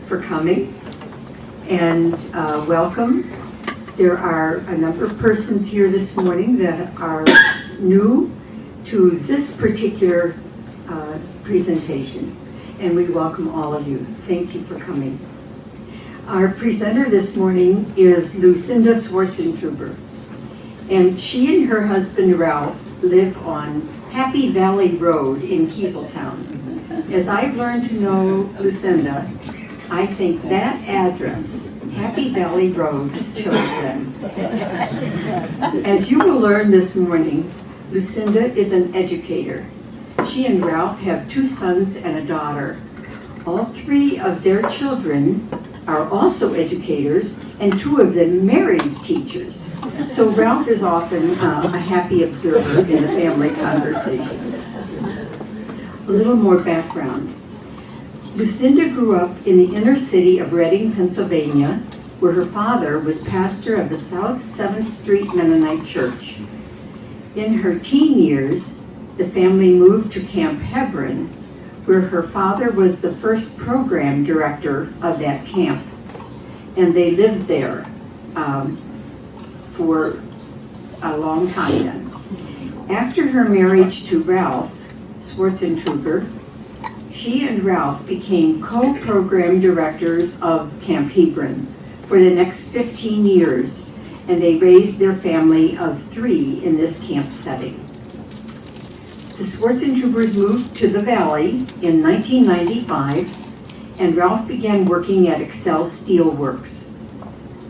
for coming and welcome. There are a number of persons here this morning that are new to this particular presentation, and we welcome all of you. Thank you for coming. Our presenter this morning is Lucinda Swartzentruber, and she and her husband Ralph live on Happy Valley Road in Kieseltown. As I've learned to know Lucinda, I think that address, Happy Valley Road, chose them. As you will learn this morning, Lucinda is an educator. She and Ralph have 2 sons and a daughter. All 3 of their children are also educators, and 2 of them married teachers. So Ralph is often a happy observer in the family conversations. A little more background. Lucinda grew up in the inner city of Reading, Pennsylvania, where her father was pastor of the South 7th Street Mennonite Church. In her teen years, the family moved to Camp Hebron, where her father was the first program director of that camp. And they lived there for a long time then. After her marriage to Ralph Swartzentruber, she and Ralph became co-program directors of Camp Hebron for the next 15 years, and they raised their family of 3 in this camp setting. The Swartzentrubers moved to the Valley in 1995, and Ralph began working at Excel Steelworks.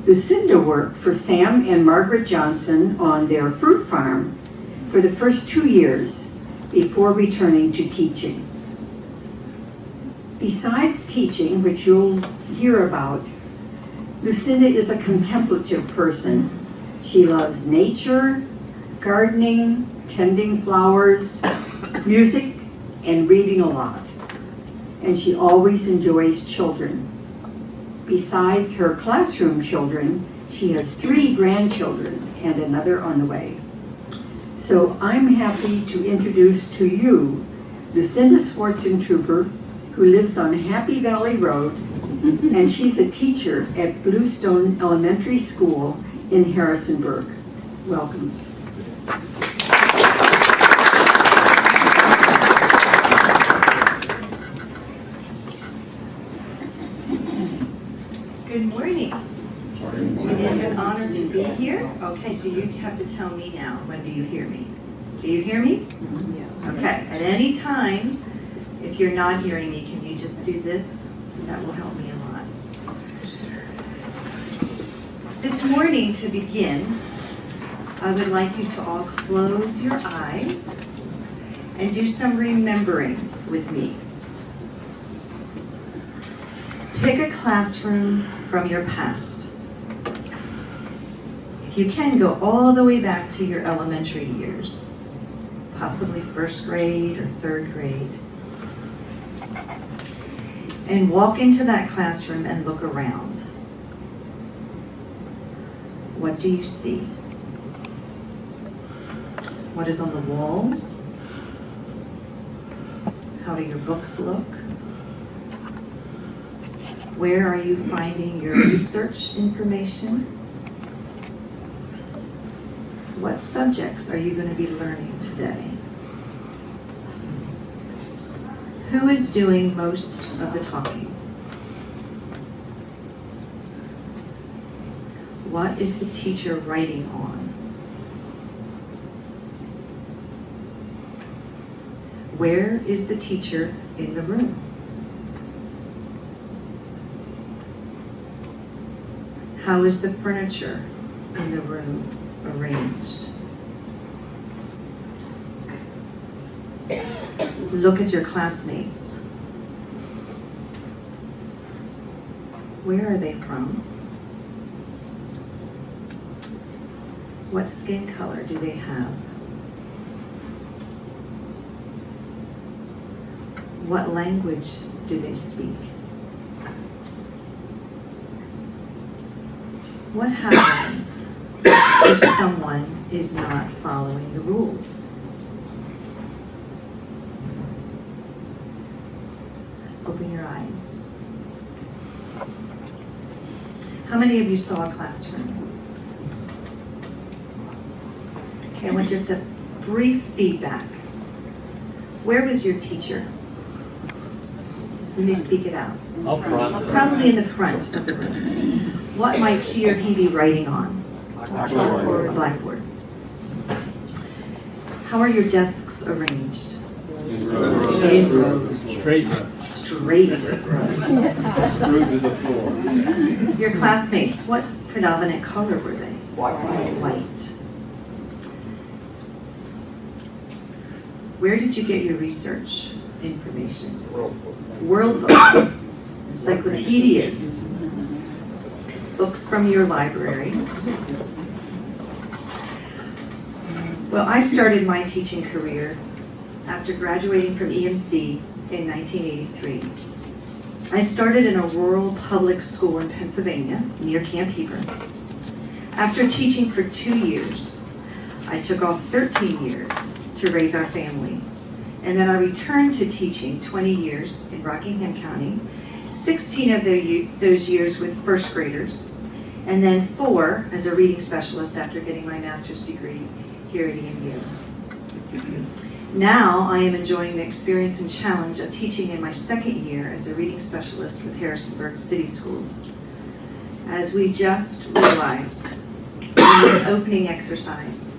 Lucinda worked for Sam and Margaret Johnson on their fruit farm for the first 2 years before returning to teaching. Besides teaching, which you'll hear about, Lucinda is a contemplative person. She loves nature, gardening, tending flowers, music, and reading a lot. And she always enjoys children. Besides her classroom children, she has 3 grandchildren and another on the way. So I'm happy to introduce to you Lucinda Swartzentruber, who lives on Happy Valley Road, and she's a teacher at Bluestone Elementary School in Harrisonburg. Welcome. Good morning. It is an honor to be here. Okay, so you have to tell me now, when do you hear me? Do you hear me? Yeah. Okay, at any time, if you're not hearing me, can you just do this? That will help me a lot. This morning, to begin, I would like you to all close your eyes and do some remembering with me. Pick a classroom from your past. If you can, go all the way back to your elementary years, possibly 1st grade or 3rd grade. And walk into that classroom and look around. What do you see? What is on the walls? How do your books look? Where are you finding your research information? What subjects are you going to be learning today? Who is doing most of the talking? What is the teacher writing on? Where is the teacher in the room? How is the furniture in the room arranged? Look at your classmates. Where are they from? What skin color do they have? What language do they speak? What happens if someone is not following the rules? Open your eyes. How many of you saw a classroom? Okay, I want just a brief feedback. Where was your teacher? Let me speak it out. Up front. Probably in the front of the room. What might she or he be writing on? A blackboard. How are your desks arranged? In rows. Straight. Straight rows. Screwed to the floor. Your classmates, what predominant color were they? White. Where did you get your research information? World books, encyclopedias, books from your library. Well, I started my teaching career after graduating from EMC in 1983. I started in a rural public school in Pennsylvania, near Camp Heber. After teaching for 2 years, I took off 13 years to raise our family. And then I returned to teaching 20 years in Rockingham County, 16 of those years with first graders, and then 4 as a reading specialist after getting my master's degree here at EMU. Now I am enjoying the experience and challenge of teaching in my 2nd year as a reading specialist with Harrisonburg City Schools. As we just realized in this opening exercise,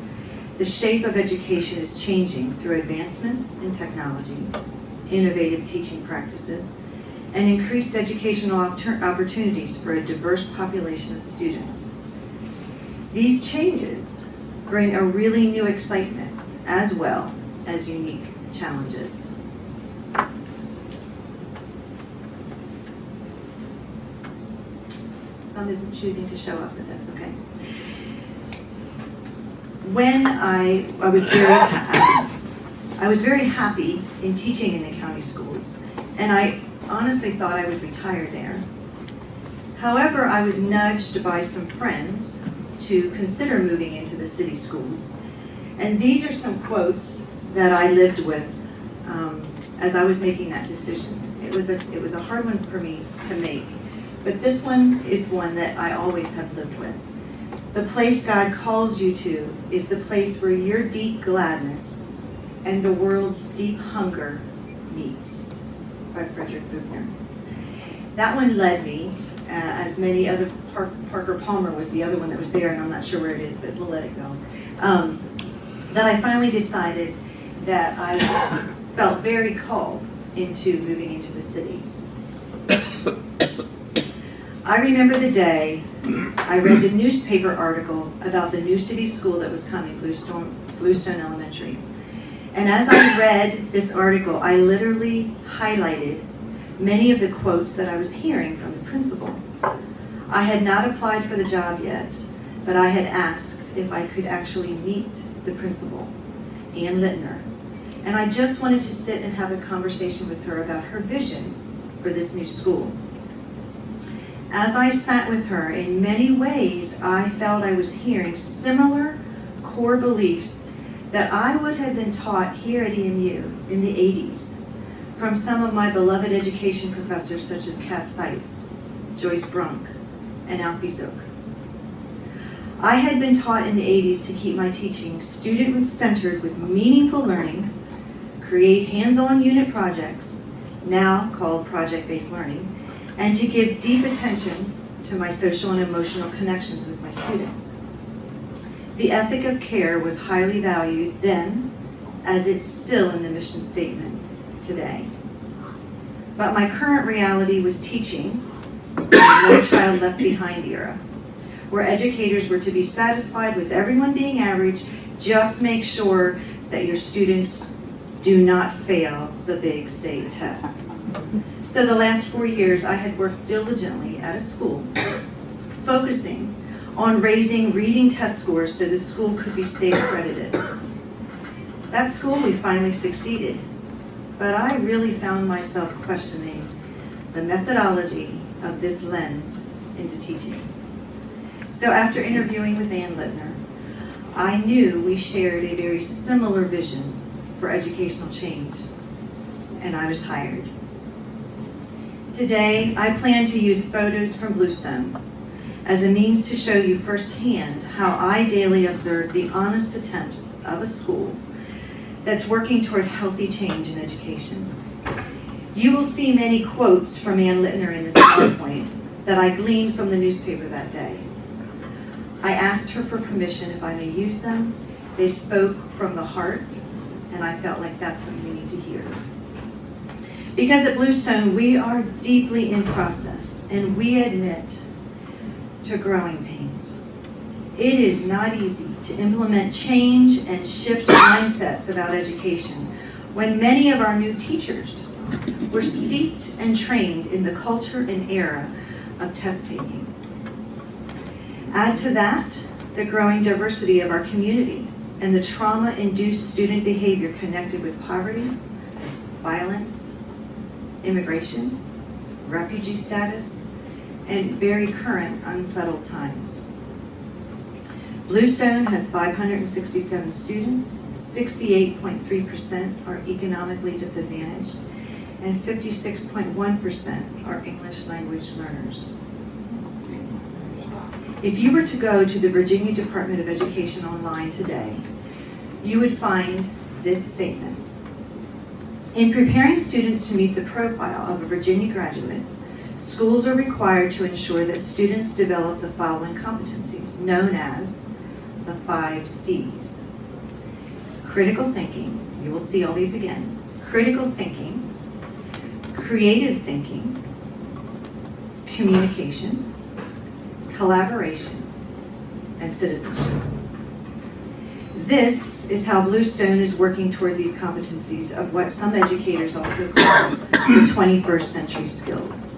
the shape of education is changing through advancements in technology, innovative teaching practices, and increased educational opportunities for a diverse population of students. These changes bring a really new excitement as well as unique challenges. Some isn't choosing to show up, but that's okay. When I was very happy in teaching in the county schools, and I honestly thought I would retire there. However, I was nudged by some friends to consider moving into the city schools, and these are some quotes that I lived with as I was making that decision. It was a hard one for me to make, but this one is one that I always have lived with. The place God calls you to is the place where your deep gladness and the world's deep hunger meets, by Frederick Buechner. That one led me, as many other, Parker Palmer was the other one that was there, and I'm not sure where it is, but we'll let it go. That I finally decided that I felt very called into moving into the city. I remember the day I read the newspaper article about the new city school that was coming, Bluestone Elementary. And as I read this article, I literally highlighted many of the quotes that I was hearing from the principal. I had not applied for the job yet, but I had asked if I could actually meet the principal, Ann Littner. And I just wanted to sit and have a conversation with her about her vision for this new school. As I sat with her, in many ways, I felt I was hearing similar core beliefs that I would have been taught here at EMU in the 80s from some of my beloved education professors such as Cass Seitz, Joyce Brunk, and Alfie Zook. I had been taught in the 80s to keep my teaching student-centered with meaningful learning, create hands-on unit projects, now called project-based learning, and to give deep attention to my social and emotional connections with my students. The ethic of care was highly valued then, as it's still in the mission statement today. But my current reality was teaching in the No Child Left Behind era, where educators were to be satisfied with everyone being average, just make sure that your students do not fail the big state tests. So the last 4 years, I had worked diligently at a school, focusing on raising reading test scores so the school could be state accredited. That school, we finally succeeded, but I really found myself questioning the methodology of this lens into teaching. So after interviewing with Ann Littner, I knew we shared a very similar vision for educational change, and I was hired. Today, I plan to use photos from Bluestone as a means to show you firsthand how I daily observe the honest attempts of a school that's working toward healthy change in education. You will see many quotes from Ann Littner in this PowerPoint that I gleaned from the newspaper that day. I asked her for permission if I may use them. They spoke from the heart, and I felt like that's what we need to hear. Because at Bluestone, we are deeply in process, and we admit to growing pains. It is not easy to implement change and shift mindsets about education when many of our new teachers were steeped and trained in the culture and era of test taking. Add to that the growing diversity of our community and the trauma-induced student behavior connected with poverty, violence, immigration, refugee status, and very current unsettled times. Bluestone has 567 students, 68.3% are economically disadvantaged, and 56.1% are English language learners. If you were to go to the Virginia Department of Education online today, you would find this statement. In preparing students to meet the profile of a Virginia graduate, schools are required to ensure that students develop the following competencies, known as the 5 C's. Critical thinking, you will see all these again. Critical thinking, creative thinking, communication, collaboration, and citizenship. This is how Bluestone is working toward these competencies of what some educators also call the 21st century skills.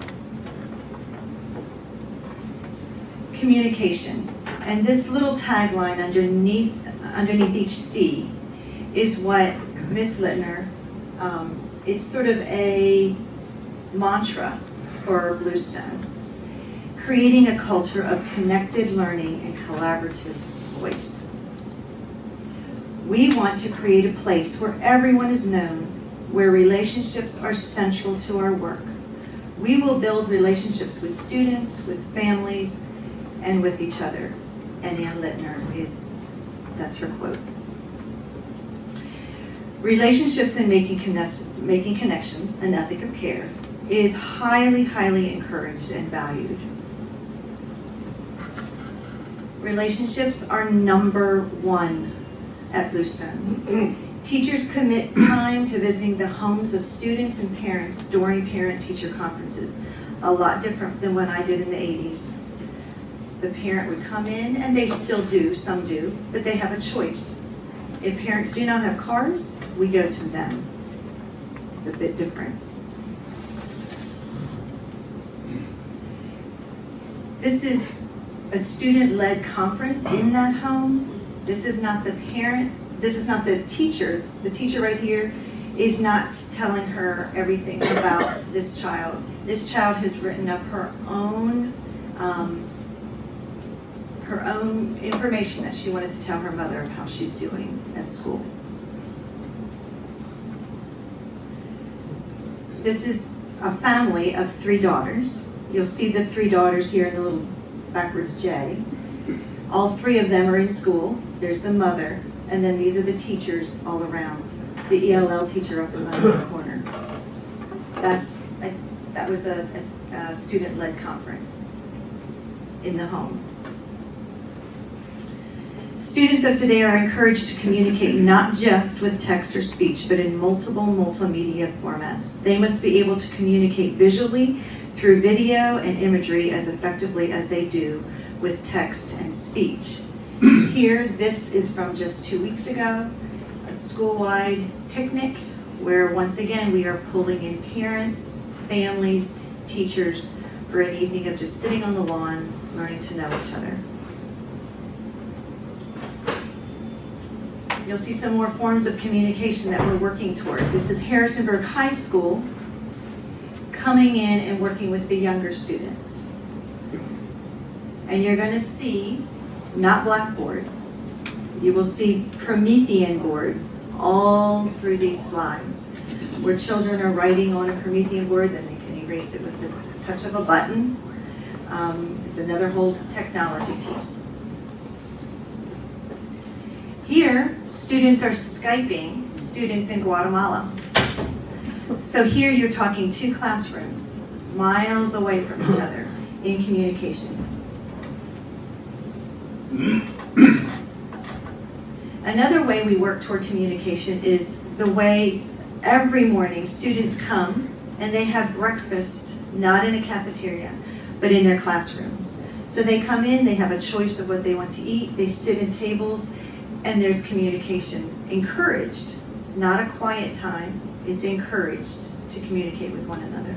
Communication, and this little tagline underneath each C is what Ms. Littner, it's sort of a mantra for Bluestone, creating a culture of connected learning and collaborative voice. We want to create a place where everyone is known, where relationships are central to our work. We will build relationships with students, with families, and with each other. And Ann Littner that's her quote. Relationships and making connections, an ethic of care, is highly, highly encouraged and valued. Relationships are number one at Bluestone. Teachers commit time to visiting the homes of students and parents during parent-teacher conferences. A lot different than what I did in the 80s. The parent would come in, and they still do, some do, but they have a choice. If parents do not have cars, we go to them. It's a bit different. This is a student-led conference in that home. This is not the parent, this is not the teacher. The teacher right here is not telling her everything about this child. This child has written up her own information that she wanted to tell her mother of how she's doing at school. This is a family of 3 daughters. You'll see the 3 daughters here in the little backwards J. All 3 of them are in school. There's the mother, and then these are the teachers all around. The ELL teacher up in the corner. That was a student-led conference in the home. Students of today are encouraged to communicate not just with text or speech, but in multiple multimedia formats. They must be able to communicate visually through video and imagery as effectively as they do with text and speech. Here, this is from just 2 weeks ago, a school-wide picnic where once again we are pulling in parents, families, teachers for an evening of just sitting on the lawn, learning to know each other. You'll see some more forms of communication that we're working toward. This is Harrisonburg High School coming in and working with the younger students. And you're going to see not blackboards. You will see Promethean boards all through these slides, where children are writing on a Promethean board, then they can erase it with the touch of a button. It's another whole technology piece. Here, students are Skyping students in Guatemala. So here you're talking 2 classrooms, miles away from each other in communication. Another way we work toward communication is the way every morning students come and they have breakfast, not in a cafeteria, but in their classrooms. So they come in, they have a choice of what they want to eat, they sit at tables, and there's communication, encouraged. It's not a quiet time, it's encouraged to communicate with one another.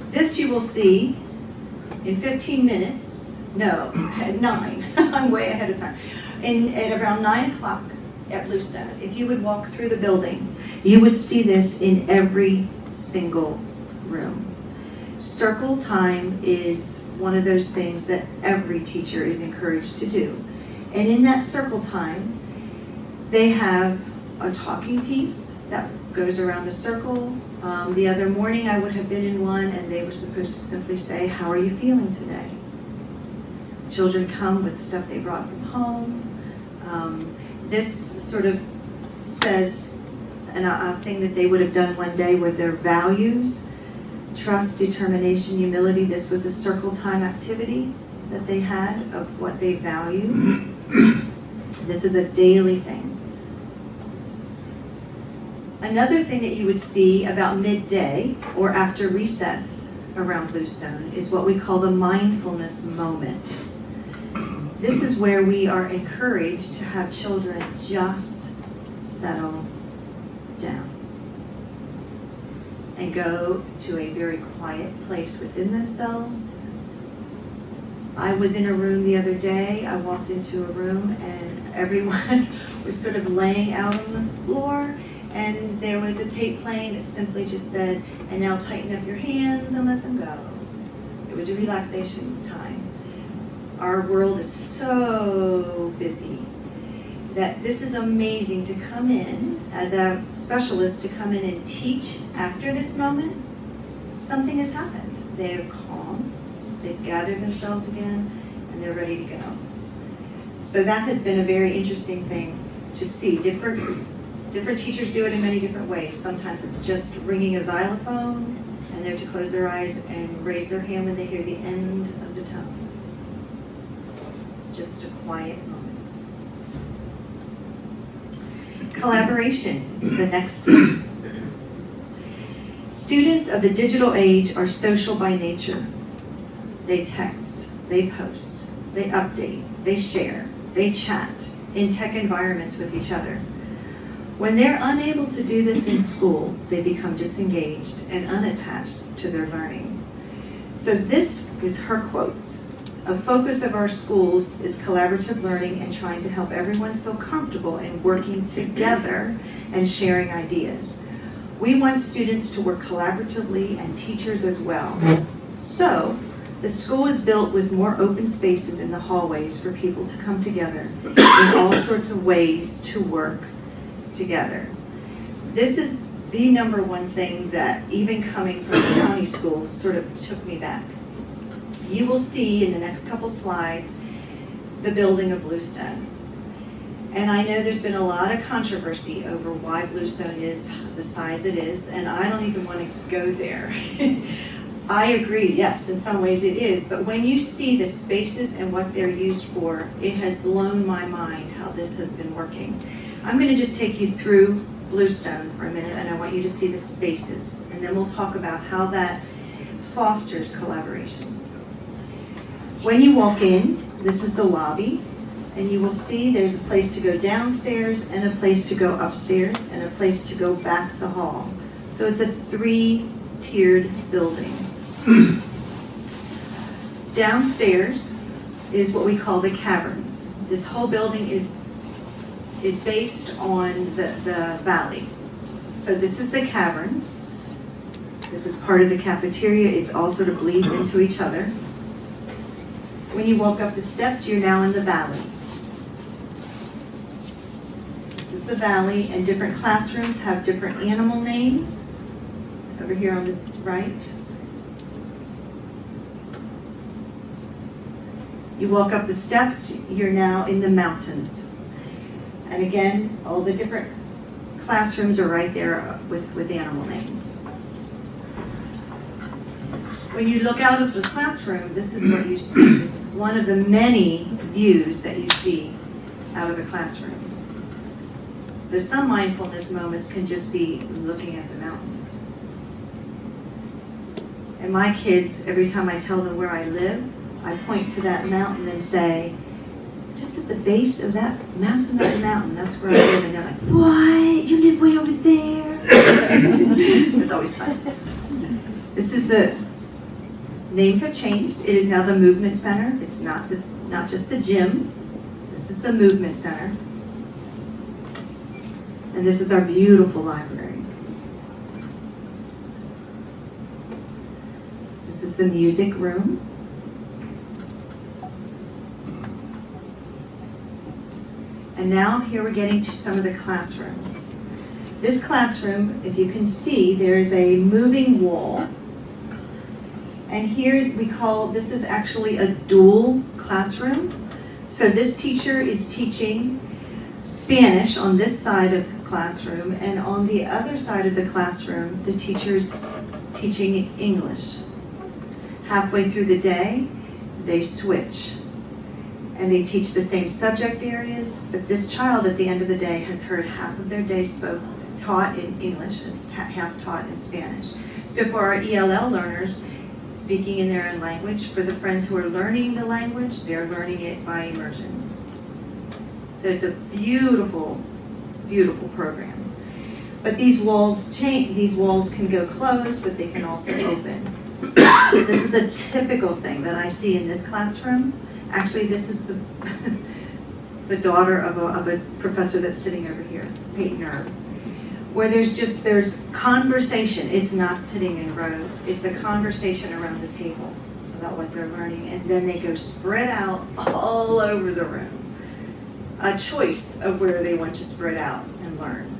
This you will see in 15 minutes, no, at 9, I'm way ahead of time. At around 9 o'clock at Bluestone, if you would walk through the building, you would see this in every single room. Circle time is one of those things that every teacher is encouraged to do. And in that circle time, they have a talking piece that goes around the circle. The other morning I would have been in one and they were supposed to simply say, "How are you feeling today?" Children come with stuff they brought from home. This sort of says a thing that they would have done one day with their values. Trust, determination, humility. This was a circle time activity that they had of what they value. This is a daily thing. Another thing that you would see about midday or after recess around Bluestone is what we call the mindfulness moment. This is where we are encouraged to have children just settle down and go to a very quiet place within themselves. I was in a room the other day. I walked into a room and everyone was sort of laying out on the floor, and there was a tape playing that simply just said, "And now tighten up your hands and let them go." It was a relaxation time. Our world is so busy that this is amazing to come in as a specialist, to come in and teach after this moment. Something has happened. They're calm, they've gathered themselves again, and they're ready to go. So that has been a very interesting thing to see. Different teachers do it in many different ways. Sometimes it's just ringing a xylophone, and they're to close their eyes and raise their hand when they hear the end of the tone. It's just a quiet moment. Collaboration is the next step. Students of the digital age are social by nature. They text, they post, they update, they share, they chat in tech environments with each other. When they're unable to do this in school, they become disengaged and unattached to their learning. So this is her quotes. "A focus of our schools is collaborative learning and trying to help everyone feel comfortable in working together and sharing ideas. We want students to work collaboratively and teachers as well. So, the school is built with more open spaces in the hallways for people to come together in all sorts of ways to work together." This is the number one thing that, even coming from the county school, sort of took me back. You will see in the next couple slides the building of Bluestone. And I know there's been a lot of controversy over why Bluestone is the size it is, and I don't even want to go there. I agree, yes, in some ways it is, but when you see the spaces and what they're used for, it has blown my mind how this has been working. I'm going to just take you through Bluestone for a minute, and I want you to see the spaces, and then we'll talk about how that fosters collaboration. When you walk in, this is the lobby, and you will see there's a place to go downstairs and a place to go upstairs and a place to go back the hall. So it's a 3-tiered building. Downstairs is what we call the caverns. This whole building is based on the valley. So this is the caverns. This is part of the cafeteria. It's all sort of bleeds into each other. When you walk up the steps, you're now in the valley. This is the valley, and different classrooms have different animal names. Over here on the right. You walk up the steps, you're now in the mountains. And again, all the different classrooms are right there with animal names. When you look out of the classroom, this is what you see. This is one of the many views that you see out of a classroom. So some mindfulness moments can just be looking at the mountain. And my kids, every time I tell them where I live, I point to that mountain and say, just at the base of that massive mountain, that's where I live. And they're like, what? You live way over there? It's always fun. This is the, names have changed. It is now the Movement Center. It's not just the gym. This is the Movement Center. And this is our beautiful library. This is the music room. And now here we're getting to some of the classrooms. This classroom, if you can see, there's a moving wall. And here's, this is actually a dual classroom. So this teacher is teaching Spanish on this side of the classroom, and on the other side of the classroom, the teacher's teaching English. Halfway through the day, they switch. And they teach the same subject areas, but this child at the end of the day has heard half of their day taught in English and half taught in Spanish. So for our ELL learners, speaking in their own language, for the friends who are learning the language, they're learning it by immersion. So it's a beautiful, beautiful program. But these walls can go closed, but they can also open. This is a typical thing that I see in this classroom. Actually, this is the daughter of a professor that's sitting over here, Peyton Erb, where there's conversation. It's not sitting in rows. It's a conversation around the table about what they're learning, and then they go spread out all over the room. A choice of where they want to spread out and learn.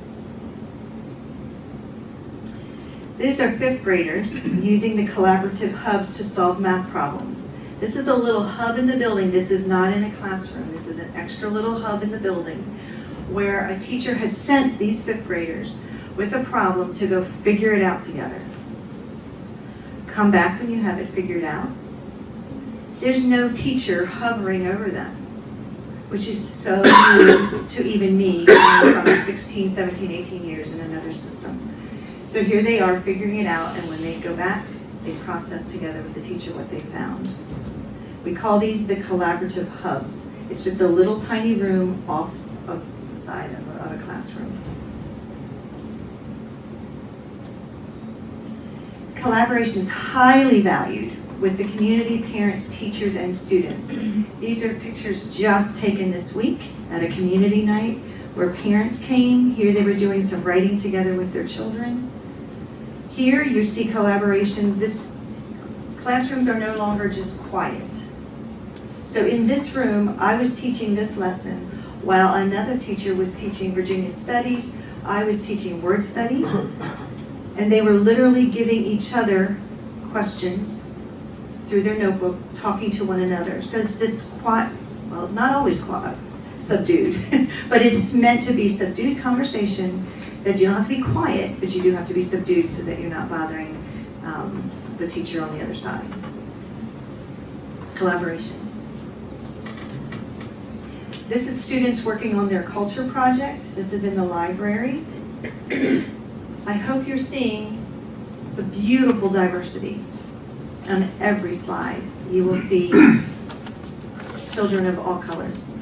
These are fifth graders using the collaborative hubs to solve math problems. This is a little hub in the building. This is not in a classroom. This is an extra little hub in the building where a teacher has sent these fifth graders with a problem to go figure it out together. Come back when you have it figured out. There's no teacher hovering over them, which is so new to even me from 16, 17, 18 years in another system. So here they are figuring it out, and when they go back, they process together with the teacher what they found. We call these the collaborative hubs. It's just a little tiny room off of the side of a classroom. Collaboration is highly valued with the community, parents, teachers, and students. These are pictures just taken this week at a community night where parents came. Here they were doing some writing together with their children. Here you see collaboration. Classrooms are no longer just quiet. So in this room, I was teaching this lesson while another teacher was teaching Virginia Studies. I was teaching word study, and they were literally giving each other questions through their notebook, talking to one another. So it's this quiet, well, not always quiet, subdued, but it's meant to be subdued conversation that you don't have to be quiet, but you do have to be subdued so that you're not bothering the teacher on the other side. Collaboration. This is students working on their culture project. This is in the library. I hope you're seeing the beautiful diversity on every slide. You will see children of all colors.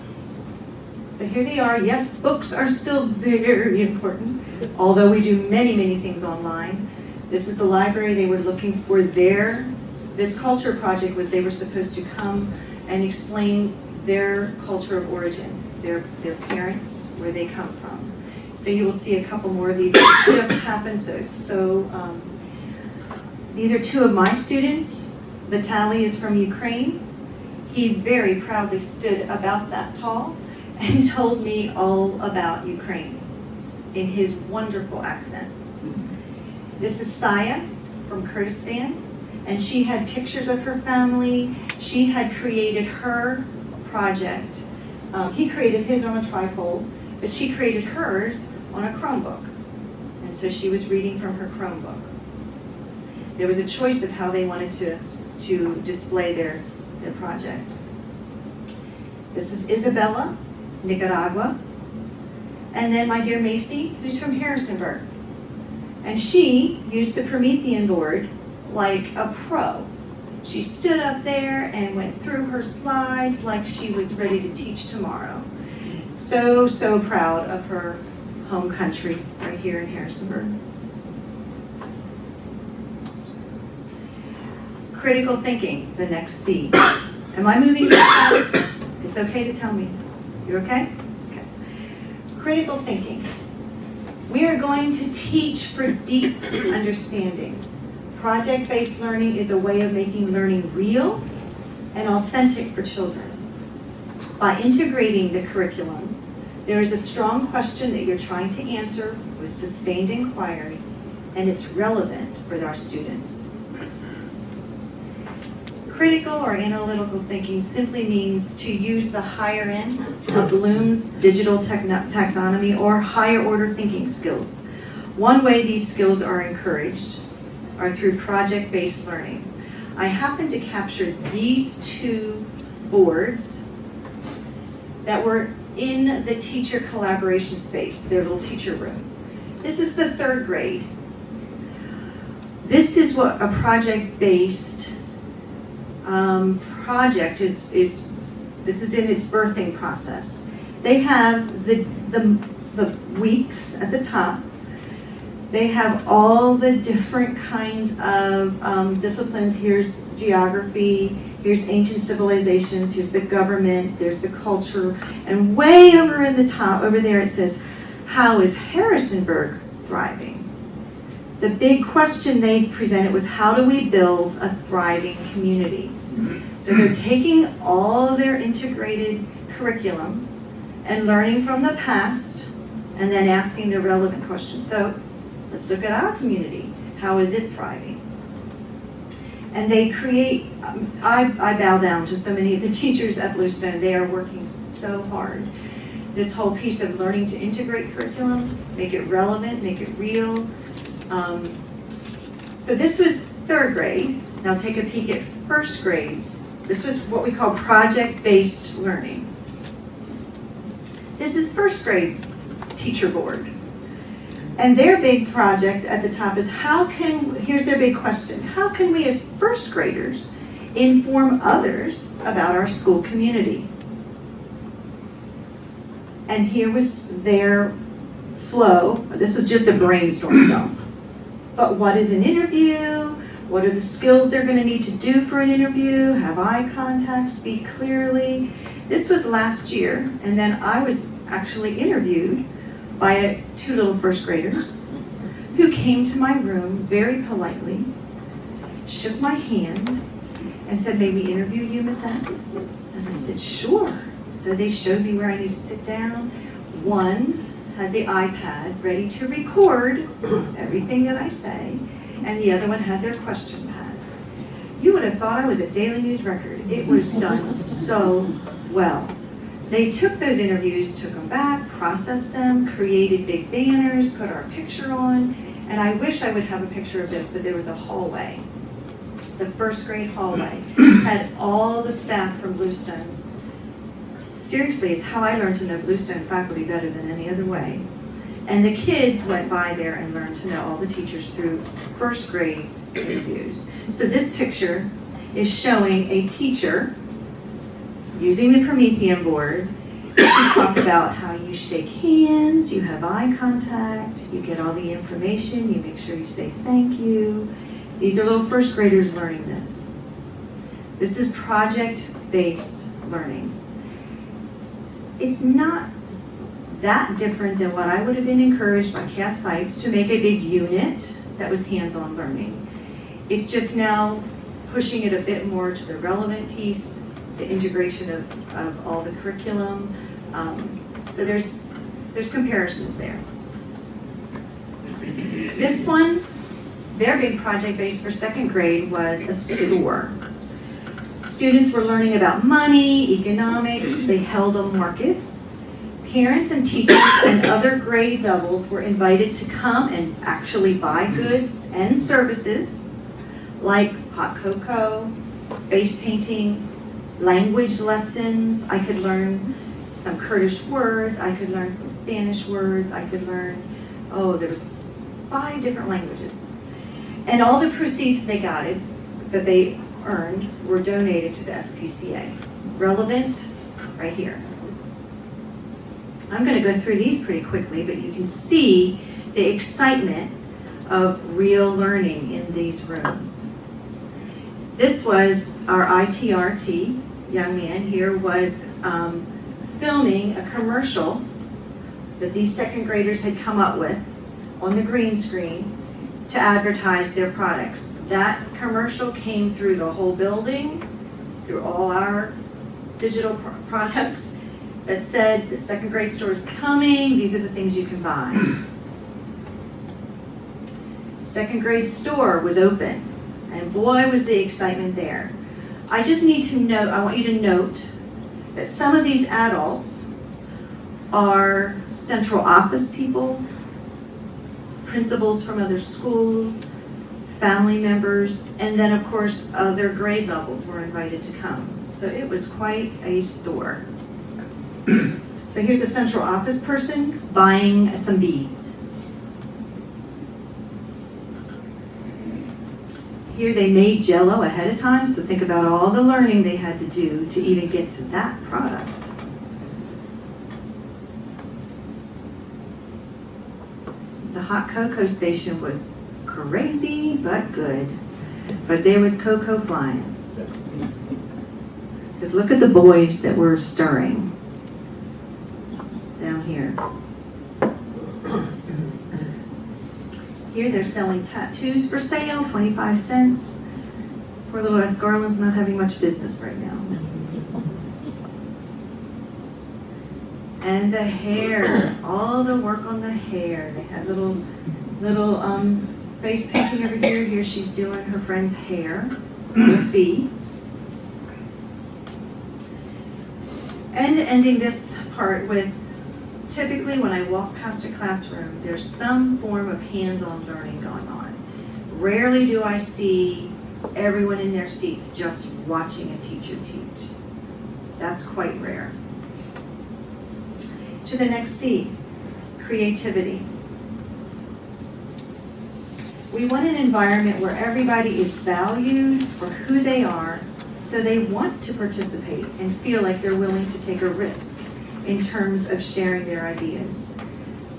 So here they are. Yes, books are still very important, although we do many, many things online. This is the library. They were looking for this culture project was they were supposed to come and explain their culture of origin, their parents, where they come from. So you will see a couple more of these. This just happened, so it's so, these are two of my students. Vitaly is from Ukraine. He very proudly stood about that tall and told me all about Ukraine in his wonderful accent. This is Saya from Kurdistan, and she had pictures of her family. She had created her project. He created his on a trifold, but she created hers on a Chromebook. And so she was reading from her Chromebook. There was a choice of how they wanted to display their project. This is Isabella, Nicaragua. And then my dear Macy, who's from Harrisonburg. And she used the Promethean board like a pro. She stood up there and went through her slides like she was ready to teach tomorrow. So, so proud of her home country right here in Harrisonburg. Critical thinking, the next C. Am I moving too fast? It's okay to tell me. You okay? Okay. Critical thinking. We are going to teach for deep understanding. Project-based learning is a way of making learning real and authentic for children. By integrating the curriculum, there is a strong question that you're trying to answer with sustained inquiry, and it's relevant for our students. Critical or analytical thinking simply means to use the higher end of Bloom's digital taxonomy or higher order thinking skills. One way these skills are encouraged are through project-based learning. I happen to capture these two boards that were in the teacher collaboration space, their little teacher room. This is the 3rd grade. This is what a project-based project is. This is in its birthing process. They have the weeks at the top. They have all the different kinds of disciplines. Here's geography, here's ancient civilizations, here's the government, there's the culture, and way over in the top, over there it says, how is Harrisonburg thriving? The big question they presented was, how do we build a thriving community? So they're taking all their integrated curriculum and learning from the past and then asking the relevant questions. So let's look at our community. How is it thriving? And they create, I bow down to so many of the teachers at Bluestone. They are working so hard. This whole piece of learning to integrate curriculum, make it relevant, make it real. So this was 3rd grade. Now take a peek at 1st grades. This was what we call project-based learning. This is 1st grade's teacher board. And their big project at the top is here's their big question. How can we as 1st graders inform others about our school community? And here was their flow. This was just a brainstorm dump. But what is an interview? What are the skills they're going to need to do for an interview? Have eye contact, speak clearly. This was last year, and then I was actually interviewed by 2 little 1st graders who came to my room very politely, shook my hand, and said, "May we interview you, Miss S?" And I said, "Sure." So they showed me where I need to sit down. One had the iPad ready to record everything that I say, and the other one had their question pad. You would have thought I was a Daily News record. It was done so well. They took those interviews, took them back, processed them, created big banners, put our picture on, and I wish I would have a picture of this, but there was a hallway. The 1st grade hallway had all the staff from Bluestone. Seriously, it's how I learned to know Bluestone faculty better than any other way. And the kids went by there and learned to know all the teachers through 1st grade's interviews. So this picture is showing a teacher using the Promethean board to talk about how you shake hands, you have eye contact, you get all the information, you make sure you say thank you. These are little 1st graders learning this. This is project-based learning. It's not that different than what I would have been encouraged by Cass Seitz to make a big unit that was hands-on learning. It's just now pushing it a bit more to the relevant piece, the integration of all the curriculum. So there's comparisons there. This one, their big project base for 2nd grade was a store. Students were learning about money, economics, they held a market. Parents and teachers and other grade levels were invited to come and actually buy goods and services like hot cocoa, face painting, language lessons. I could learn some Kurdish words, I could learn some Spanish words, I could learn, there was 5 different languages. And all the proceeds that they earned were donated to the SPCA. Relevant, right here. I'm going to go through these pretty quickly, but you can see the excitement of real learning in these rooms. This was our ITRT young man here was filming a commercial that these second graders had come up with on the green screen to advertise their products. That commercial came through the whole building, through all our digital products, that said the second grade store is coming, these are the things you can buy. Second grade store was open, and boy was the excitement there. I just need to note, I want you to note that some of these adults are central office people, principals from other schools, family members, and then of course other grade levels were invited to come. So it was quite a store. So here's a central office person buying some beads. Here they made Jell-O ahead of time, so think about all the learning they had to do to even get to that product. The hot cocoa station was crazy but good, but there was cocoa flying. Because look at the boys that were stirring down here. Here they're selling tattoos for sale, 25 cents. Poor little S. Garland's not having much business right now. And the hair, all the work on the hair. They had little face painting over here. Here she's doing her friend's hair, her fee. And ending this part with, typically when I walk past a classroom, there's some form of hands-on learning going on. Rarely do I see everyone in their seats just watching a teacher teach. That's quite rare. To the next C, creativity. We want an environment where everybody is valued for who they are, so they want to participate and feel like they're willing to take a risk in terms of sharing their ideas.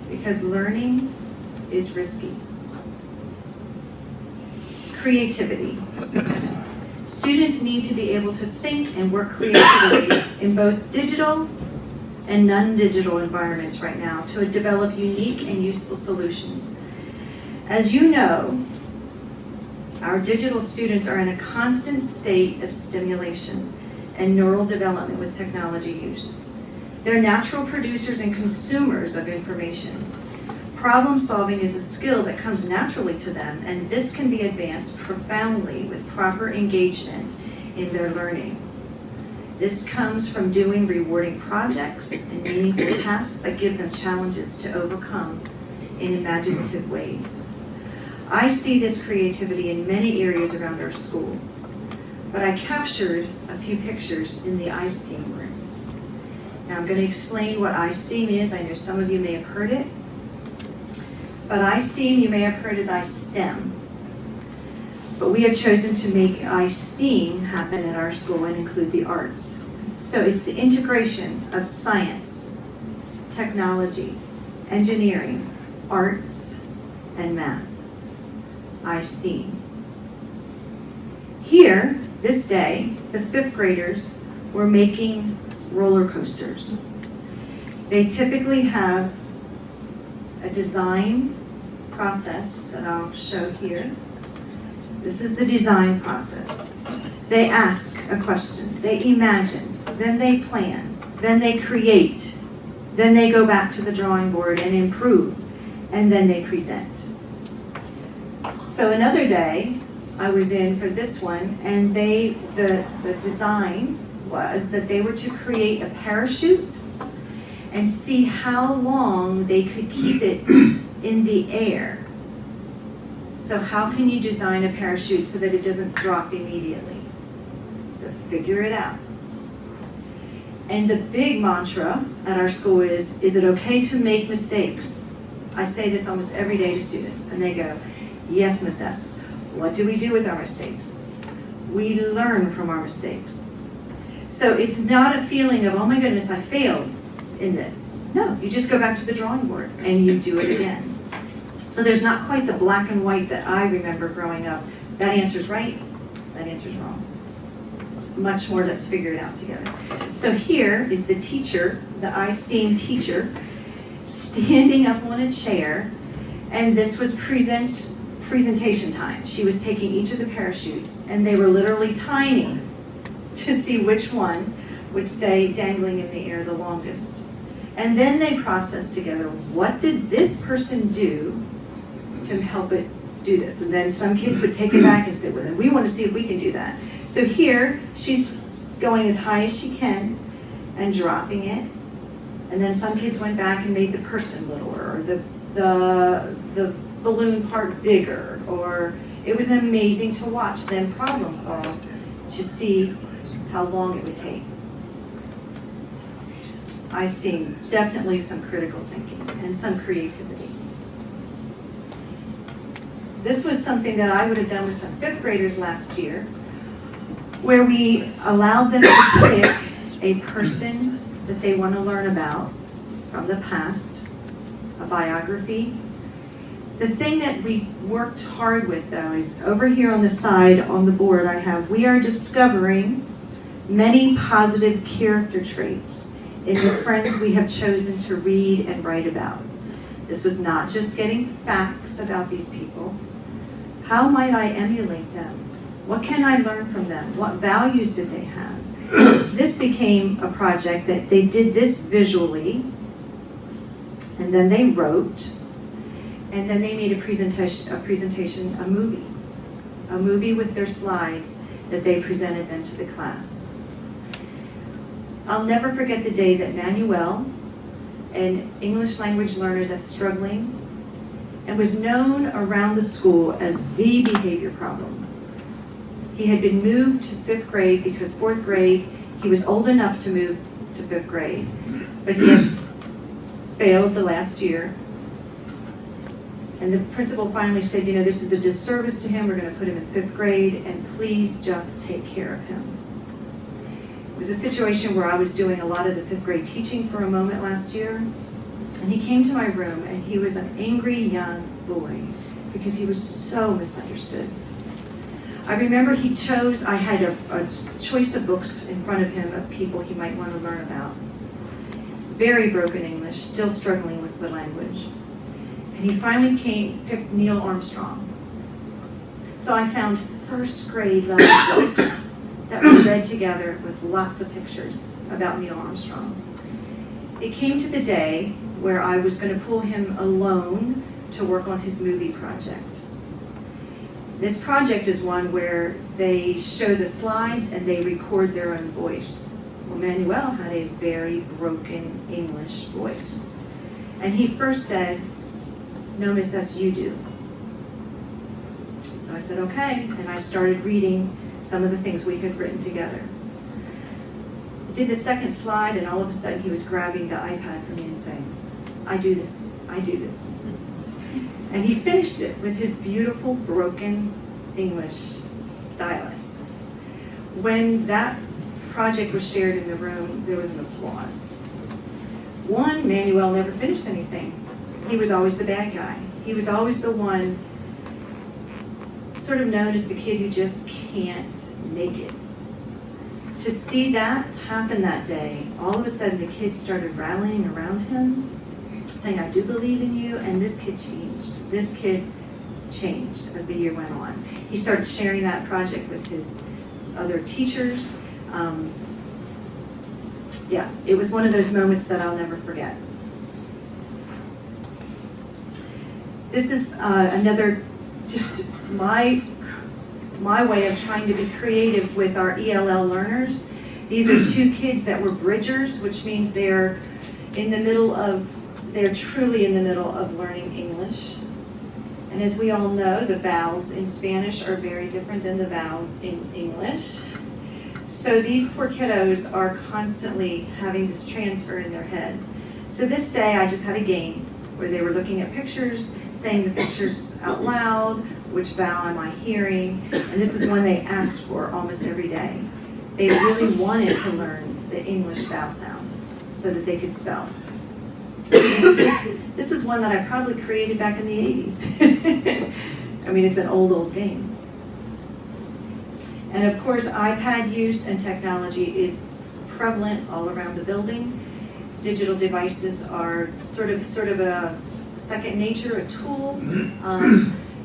Because learning is risky. Creativity. Students need to be able to think and work creatively in both digital and non-digital environments right now to develop unique and useful solutions. As you know, our digital students are in a constant state of stimulation and neural development with technology use. They're natural producers and consumers of information. Problem solving is a skill that comes naturally to them, and this can be advanced profoundly with proper engagement in their learning. This comes from doing rewarding projects and meaningful tasks that give them challenges to overcome in imaginative ways. I see this creativity in many areas around our school, but I captured a few pictures in the iSteam room. Now I'm going to explain what iSteam is. I know some of you may have heard it, but iSteam you may have heard as iSTEM. But we have chosen to make iSteam happen at our school and include the arts. So it's the integration of science, technology, engineering, arts, and math. iSteam. Here, this day, the 5th graders were making roller coasters. They typically have a design process that I'll show here. This is the design process. They ask a question, they imagine, then they plan, then they create, then they go back to the drawing board and improve, and then they present. So another day, I was in for this one, and the design was that they were to create a parachute and see how long they could keep it in the air. So how can you design a parachute so that it doesn't drop immediately? So figure it out. And the big mantra at our school is it okay to make mistakes? I say this almost every day to students, and they go, yes, Miss S. What do we do with our mistakes? We learn from our mistakes. So it's not a feeling of, oh my goodness, I failed in this. No, you just go back to the drawing board and you do it again. So there's not quite the black and white that I remember growing up. That answer's right, that answer's wrong. It's much more, let's figure it out together. So here is the teacher, the I-STEAM teacher, standing up on a chair, and this was presentation time. She was taking each of the parachutes, and they were literally timing to see which one would stay dangling in the air the longest. And then they processed together, what did this person do to help it do this? And then some kids would take it back and say, well, then we want to see if we can do that. So here, she's going as high as she can and dropping it. And then some kids went back and made the person littler, or the balloon part bigger, or it was amazing to watch them problem solve to see how long it would take. I've seen definitely some critical thinking and some creativity. This was something that I would have done with some 5th graders last year, where we allowed them to pick a person that they want to learn about from the past, a biography. The thing that we worked hard with, though, is over here on the side on the board I have, we are discovering many positive character traits in the friends we have chosen to read and write about. This was not just getting facts about these people. How might I emulate them? What can I learn from them? What values did they have? This became a project that they did this visually, and then they wrote, and then they made a movie with their slides that they presented then to the class. I'll never forget the day that Manuel, an English language learner that's struggling, and was known around the school as the behavior problem. He had been moved to 5th grade because 4th grade, he was old enough to move to 5th grade, but he had failed the last year. And the principal finally said, you know, this is a disservice to him. We're going to put him in 5th grade, and please just take care of him. It was a situation where I was doing a lot of the 5th grade teaching for a moment last year, and he came to my room, and he was an angry young boy because he was so misunderstood. I remember I had a choice of books in front of him of people he might want to learn about. Very broken English, still struggling with the language. And he finally picked Neil Armstrong. So I found 1st grade level books that were read together with lots of pictures about Neil Armstrong. It came to the day where I was going to pull him alone to work on his movie project. This project is one where they show the slides and they record their own voice. Well, Manuel had a very broken English voice. And he first said, no, Miss, that's you do. So I said, okay, and I started reading some of the things we had written together. I did the second slide, and all of a sudden he was grabbing the iPad from me and saying, I do this, I do this. And he finished it with his beautiful broken English dialect. When that project was shared in the room, there was an applause. One, Manuel never finished anything. He was always the bad guy. He was always the one sort of known as the kid who just can't make it. To see that happen that day, all of a sudden the kids started rallying around him, saying, I do believe in you, and this kid changed. This kid changed as the year went on. He started sharing that project with his other teachers. Yeah, it was one of those moments that I'll never forget. This is another, just my my way of trying to be creative with our ELL learners. These are two kids that were bridgers, which means they're truly in the middle of learning English. And as we all know, the vowels in Spanish are very different than the vowels in English. So these poor kiddos are constantly having this transfer in their head. So this day I just had a game where they were looking at pictures, saying the pictures out loud, which vowel am I hearing? And this is one they asked for almost every day. They really wanted to learn the English vowel sound so that they could spell. This is one that I probably created back in the 80s. I mean, it's an old game. And of course, iPad use and technology is prevalent all around the building. Digital devices are sort of a second nature, a tool.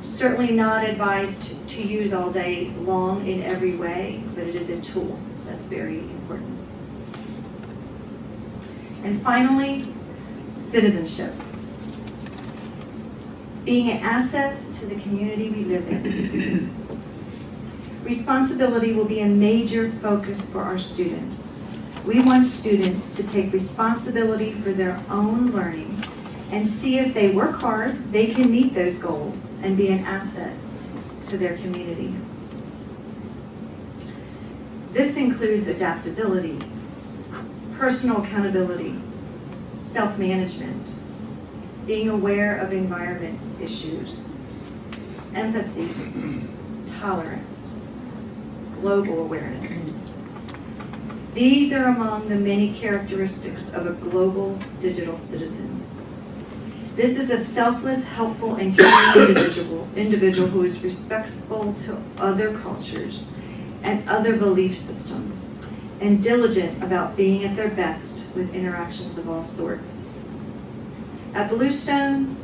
Certainly not advised to use all day long in every way, but it is a tool. That's very important. And finally, citizenship. Being an asset to the community we live in. Responsibility will be a major focus for our students. We want students to take responsibility for their own learning and see if they work hard, they can meet those goals and be an asset to their community. This includes adaptability, personal accountability, self-management, being aware of environment issues, empathy, tolerance, global awareness. These are among the many characteristics of a global digital citizen. This is a selfless, helpful, and caring individual who is respectful to other cultures and other belief systems, and diligent about being at their best with interactions of all sorts. At Bluestone,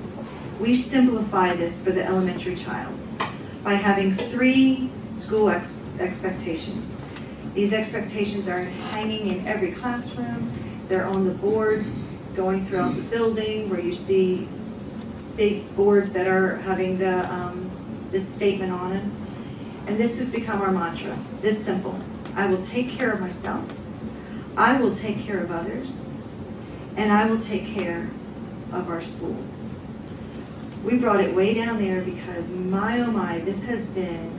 we simplify this for the elementary child by having 3 school expectations. These expectations are hanging in every classroom. They're on the boards going throughout the building where you see big boards that are having this statement on it. And this has become our mantra, this simple. I will take care of myself, I will take care of others, and I will take care of our school. We brought it way down there because my oh my, this has been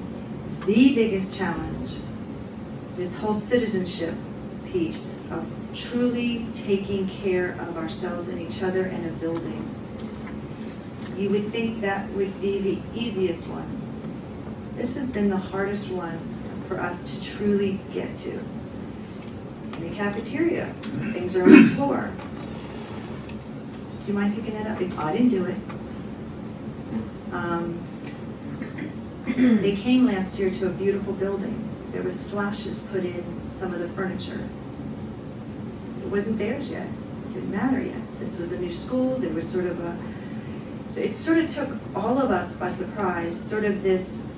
the biggest challenge, this whole citizenship piece of truly taking care of ourselves and each other in a building. You would think that would be the easiest one. This has been the hardest one for us to truly get to. In the cafeteria, things are on the floor. Do you mind picking that up? I didn't do it. They came last year to a beautiful building. There was slashes put in some of the furniture. It wasn't theirs yet. It didn't matter yet. This was a new school. There was so it sort of took all of us by surprise, sort of this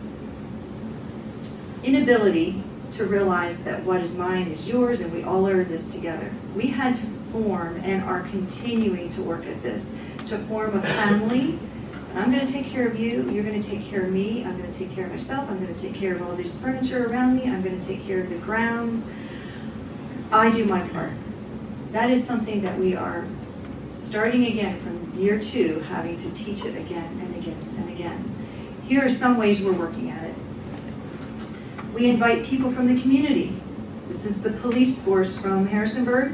inability to realize that what is mine is yours and we all are this together. We had to form and are continuing to work at this, to form a family. I'm going to take care of you, you're going to take care of me, I'm going to take care of myself, I'm going to take care of all this furniture around me, I'm going to take care of the grounds. I do my part. That is something that we are starting again from year 2, having to teach it again and again and again. Here are some ways we're working at it. We invite people from the community. This is the police force from Harrisonburg.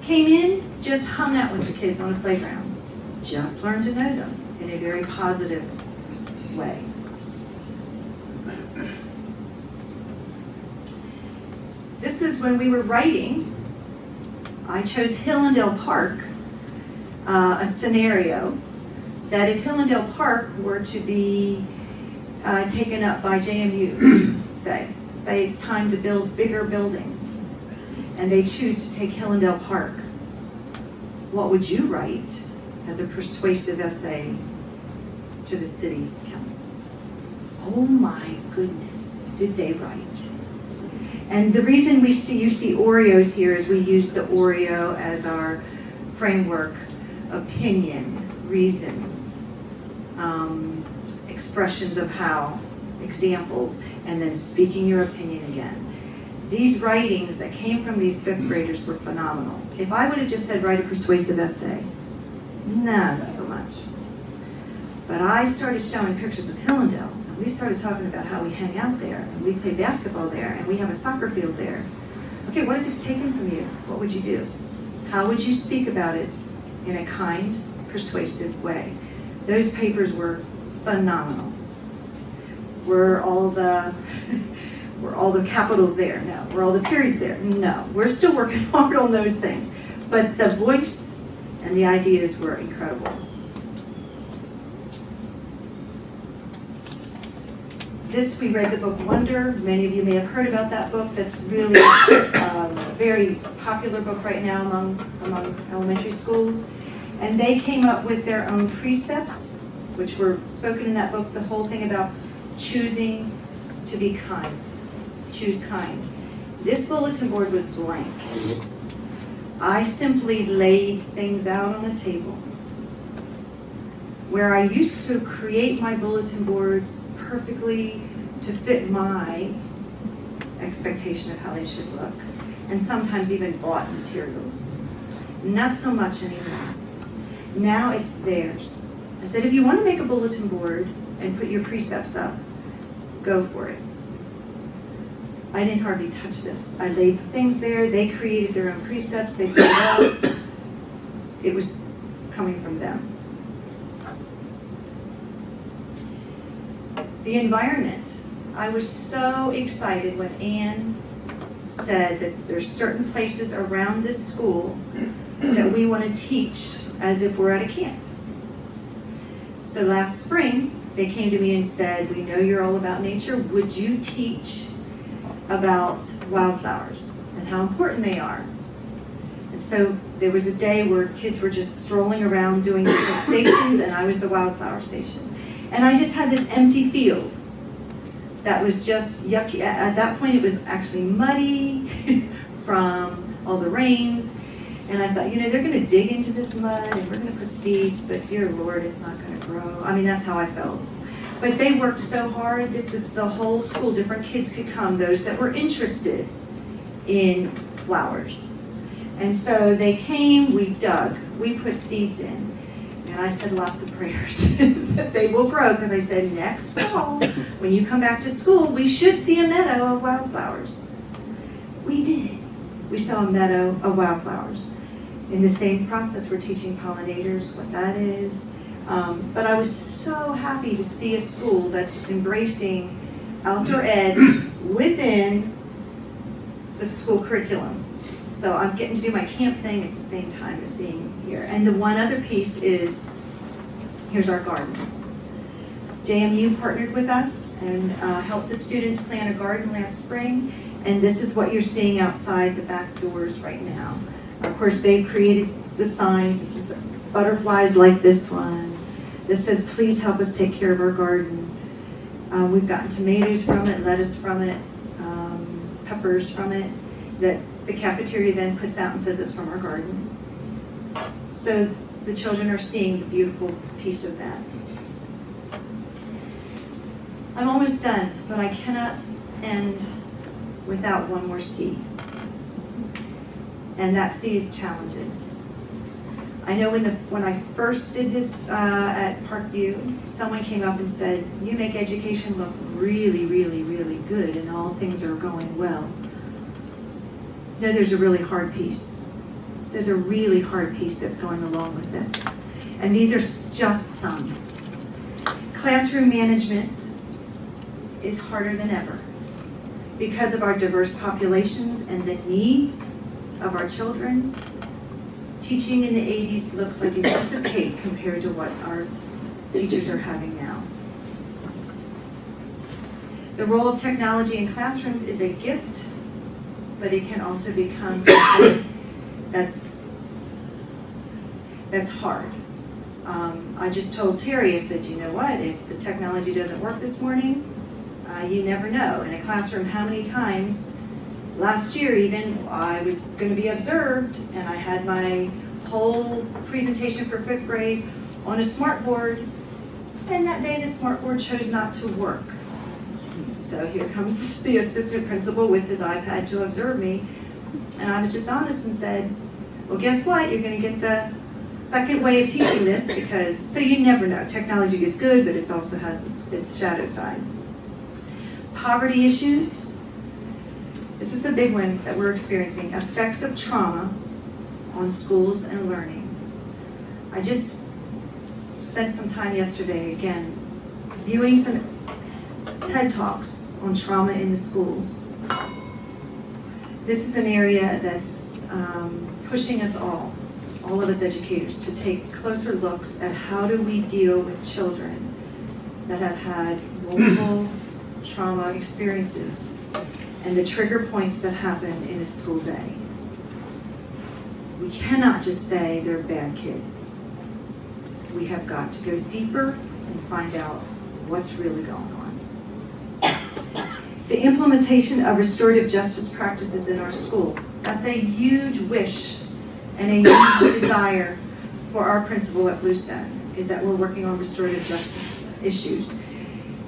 Came in, just hung out with the kids on the playground. Just learned to know them in a very positive way. This is when we were writing. I chose Hillendale Park, a scenario that if Hillendale Park were to be taken up by JMU, say it's time to build bigger buildings, and they choose to take Hillendale Park, what would you write as a persuasive essay to the city council? Oh my goodness, did they write? And the reason you see Oreos here is we use the Oreo as our framework, opinion, reasons, expressions of how examples, and then speaking your opinion again. These writings that came from these fifth graders were phenomenal. If I would have just said write a persuasive essay, not so much. But I started showing pictures of Hillendale, and we started talking about how we hang out there, and we play basketball there, and we have a soccer field there. Okay, what if it's taken from you? What would you do? How would you speak about it in a kind, persuasive way? Those papers were phenomenal. Were all the capitals there? No. Were all the periods there? No. We're still working hard on those things. But the voice and the ideas were incredible. We read the book Wonder. Many of you may have heard about that book. That's really a very popular book right now among elementary schools. And they came up with their own precepts, which were spoken in that book, the whole thing about choosing to be kind. Choose kind. This bulletin board was blank. I simply laid things out on a table. Where I used to create my bulletin boards perfectly to fit my expectation of how they should look, and sometimes even bought materials. Not so much anymore. Now it's theirs. I said, if you want to make a bulletin board and put your precepts up, go for it. I didn't hardly touch this. I laid things there. They created their own precepts. They put it out. It was coming from them. The environment. I was so excited when Anne said that there's certain places around this school that we want to teach as if we're at a camp. So last spring, they came to me and said, we know you're all about nature. Would you teach about wildflowers and how important they are? And so there was a day where kids were just strolling around doing different stations, and I was the wildflower station. And I just had this empty field that was just yucky. At that point, it was actually muddy from all the rains. And I thought, they're going to dig into this mud and we're going to put seeds, but dear Lord, it's not going to grow. I mean, that's how I felt. But they worked so hard. This was the whole school. Different kids could come, those that were interested in flowers. And so they came, we dug, we put seeds in. And I said lots of prayers that they will grow, because I said next fall, when you come back to school, we should see a meadow of wildflowers. We did. We saw a meadow of wildflowers. In the same process, we're teaching pollinators, what that is. But I was so happy to see a school that's embracing outdoor ed within the school curriculum. So I'm getting to do my camp thing at the same time as being here. And the one other piece is, here's our garden. JMU partnered with us and helped the students plant a garden last spring. And this is what you're seeing outside the back doors right now. Of course, they created the signs. This is butterflies like this one. This says, please help us take care of our garden. We've gotten tomatoes from it, lettuce from it, peppers from it, that the cafeteria then puts out and says it's from our garden. So the children are seeing the beautiful piece of that. I'm almost done, but I cannot end without one more C. And that C is challenges. I know when I first did this at Parkview, someone came up and said, you make education look really, really, really good and all things are going well. No, there's a really hard piece. There's a really hard piece that's going along with this. And these are just some. Classroom management is harder than ever because of our diverse populations and the needs of our children. Teaching in the 80s looks like a piece of cake compared to what our teachers are having now. The role of technology in classrooms is a gift, but it can also become something that's hard. I just told Terry, I said, you know what, if the technology doesn't work this morning, you never know. In a classroom, how many times, last year even, I was going to be observed, and I had my whole presentation for 5th grade on a smart board, and that day the smart board chose not to work. So here comes the assistant principal with his iPad to observe me. And I was just honest and said, well, guess what? You're going to get the second way of teaching this because, so you never know. Technology is good, but it also has its shadow side. Poverty issues. This is the big one that we're experiencing. Effects of trauma on schools and learning. I just spent some time yesterday, again, viewing some TED Talks on trauma in the schools. This is an area that's pushing us all of us educators, to take closer looks at how do we deal with children that have had multiple trauma experiences and the trigger points that happen in a school day. We cannot just say they're bad kids. We have got to go deeper and find out what's really going on. The implementation of restorative justice practices in our school. That's a huge wish and a huge desire for our principal at Bluestone, is that we're working on restorative justice issues.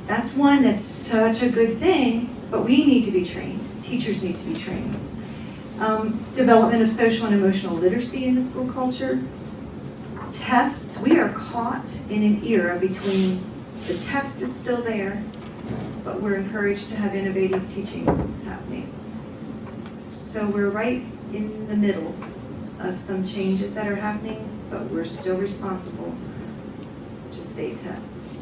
That's one that's such a good thing, but we need to be trained. Teachers need to be trained. Development of social and emotional literacy in the school culture. Tests, we are caught in an era between the test is still there, but we're encouraged to have innovative teaching happening. So we're right in the middle of some changes that are happening, but we're still responsible to state tests.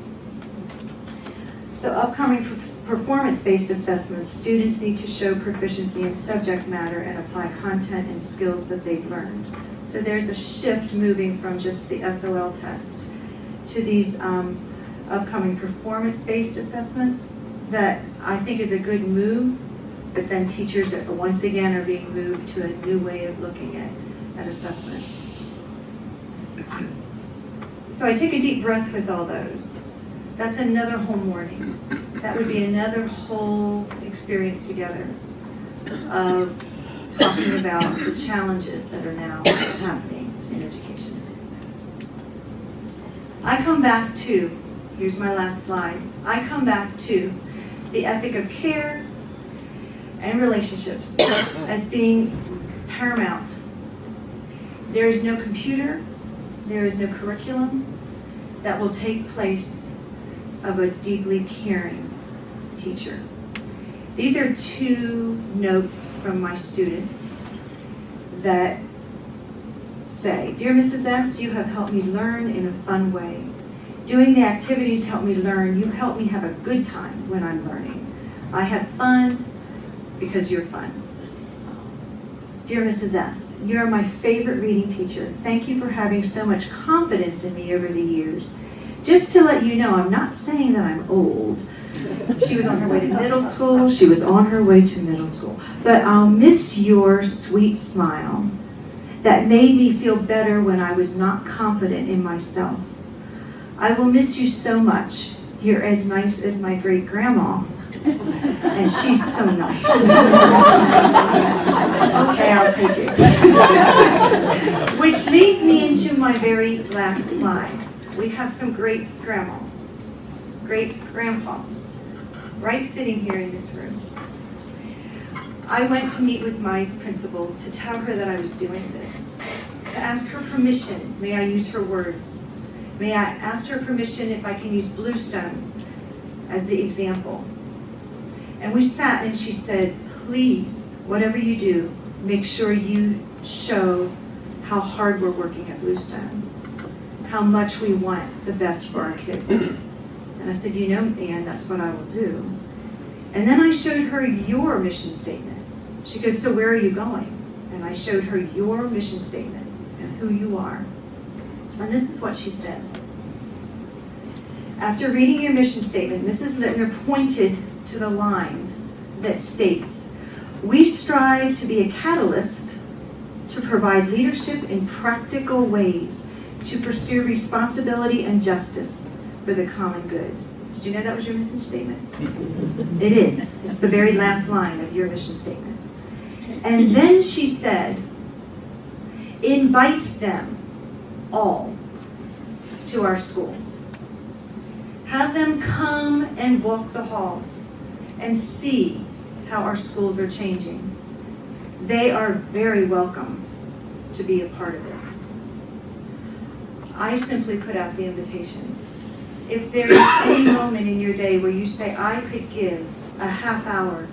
So upcoming performance-based assessments, students need to show proficiency in subject matter and apply content and skills that they've learned. So there's a shift moving from just the SOL test to these upcoming performance-based assessments that I think is a good move, but then teachers once again are being moved to a new way of looking at assessment. So I took a deep breath with all those. That's another whole morning. That would be another whole experience together of talking about the challenges that are now happening in education. I come back to, here's my last slides, I come back to the ethic of care and relationships as being paramount. There is no computer, there is no curriculum that will take place of a deeply caring teacher. These are two notes from my students that say, "Dear Mrs. S, you have helped me learn in a fun way. Doing the activities help me learn. You help me have a good time when I'm learning. I have fun because you're fun. Dear Mrs. S, you are my favorite reading teacher. Thank you for having so much confidence in me over the years. Just to let you know, I'm not saying that I'm old." She was on her way to middle school. She was on her way to middle school. "But I'll miss your sweet smile that made me feel better when I was not confident in myself. I will miss you so much. You're as nice as my great grandma. And she's so nice." Okay, I'll take it. Which leads me into my very last slide. We have some great grandmas, great grandpas, right sitting here in this room. I went to meet with my principal to tell her that I was doing this, to ask her permission. May I use her words? May I ask her permission if I can use Bluestone as the example? And we sat and she said, "Please, whatever you do, make sure you show how hard we're working at Bluestone, how much we want the best for our kids." And I said, "You know, Ann, that's what I will do." And then I showed her your mission statement. She goes, "So where are you going?" And I showed her your mission statement and who you are. And this is what she said. "After reading your mission statement, Mrs. Littner pointed to the line that states, 'We strive to be a catalyst to provide leadership in practical ways to pursue responsibility and justice for the common good.'" Did you know that was your mission statement? It is. It's the very last line of your mission statement. And then she said, "Invite them all to our school. Have them come and walk the halls and see how our schools are changing, they are very welcome to be a part of it. I simply put out the invitation. If there is any moment in your day where you say, I could give a half hour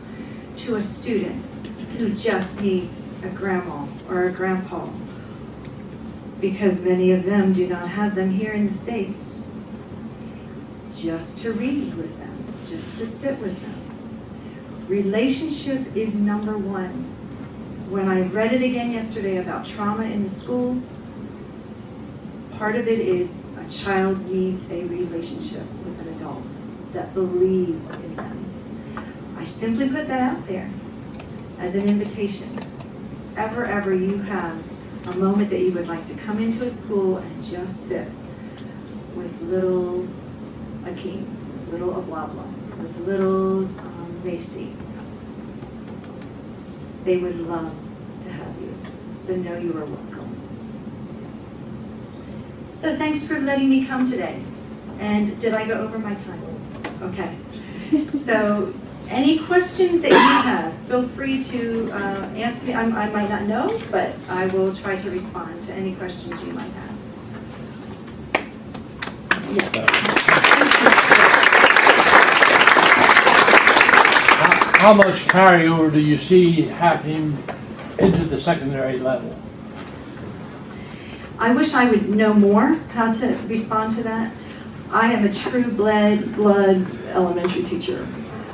to a student who just needs a grandma or a grandpa, because many of them do not have them here in the States, just to read with them, just to sit with them. Relationship is number one. When I read it again yesterday about trauma in the schools, part of it is a child needs a relationship with an adult that believes in them. I simply put that out there as an invitation. Ever you have a moment that you would like to come into a school and just sit with little Akeem, with little Ablabla, with little Macy, they would love to have you. So know you are welcome. So thanks for letting me come today. And did I go over my time? Okay. So any questions that you have, feel free to ask me. I might not know, but I will try to respond to any questions you might have. Yes. How much carryover do you see happening into the secondary level? I wish I would know more how to respond to that. I am a true blood elementary teacher.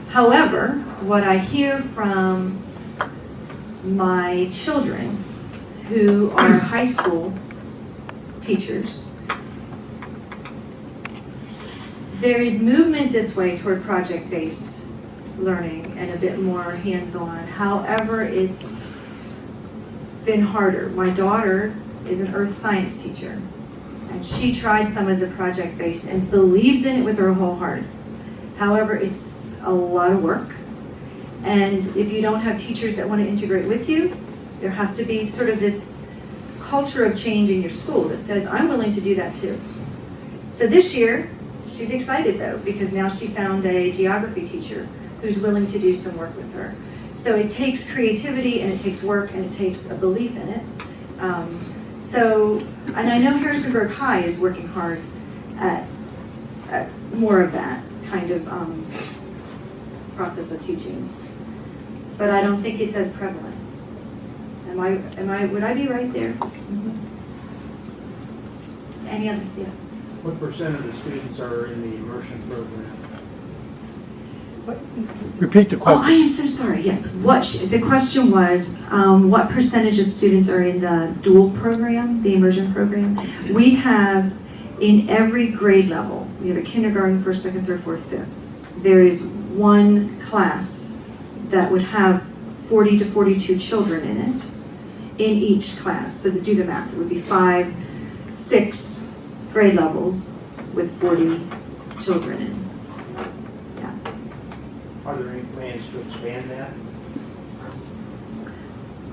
However, what I hear from my children who are high school teachers, there is movement this way toward project-based learning and a bit more hands-on. However, it's been harder. My daughter is an earth science teacher, and she tried some of the project-based and believes in it with her whole heart. However, it's a lot of work, and if you don't have teachers that want to integrate with you, there has to be sort of this culture of change in your school that says, I'm willing to do that too. So this year, she's excited though, because now she found a geography teacher who's willing to do some work with her. So it takes creativity, and it takes work, and it takes a belief in it. And I know Harrisonburg High is working hard at more of that kind of process of teaching, but I don't think it's as prevalent. Would I be right there? Mm-hmm. Any others? Yeah. What percent of the students are in the immersion program? Repeat the Oh, question. I am so sorry. Yes. The question was, what percentage of students are in the dual program, the immersion program? We have, in every grade level, we have a kindergarten, first, second, third, fourth, fifth. There is one class that would have 40 to 42 children in it, in each class. So to do the math, it would be 5, 6 grade levels with 40 children in. Are there any plans to expand that?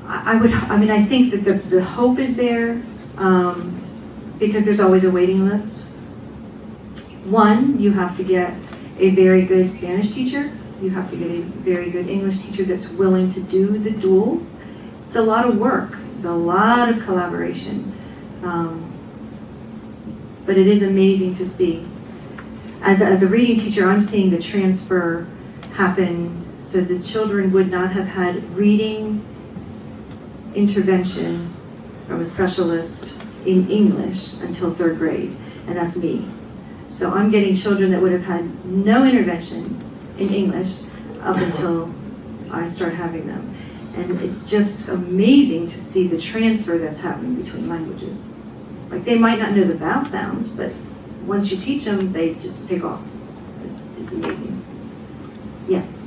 I think that the hope is there, because there's always a waiting list. One, you have to get a very good Spanish teacher. You have to get a very good English teacher that's willing to do the dual. It's a lot of work. It's a lot of collaboration. But it is amazing to see. As a reading teacher, I'm seeing the transfer happen so the children would not have had reading intervention from a specialist in English until 3rd grade, and that's me. So I'm getting children that would have had no intervention in English up until I start having them. And it's just amazing to see the transfer that's happening between languages. Like, they might not know the vowel sounds, but once you teach them, they just take off. It's amazing. Yes.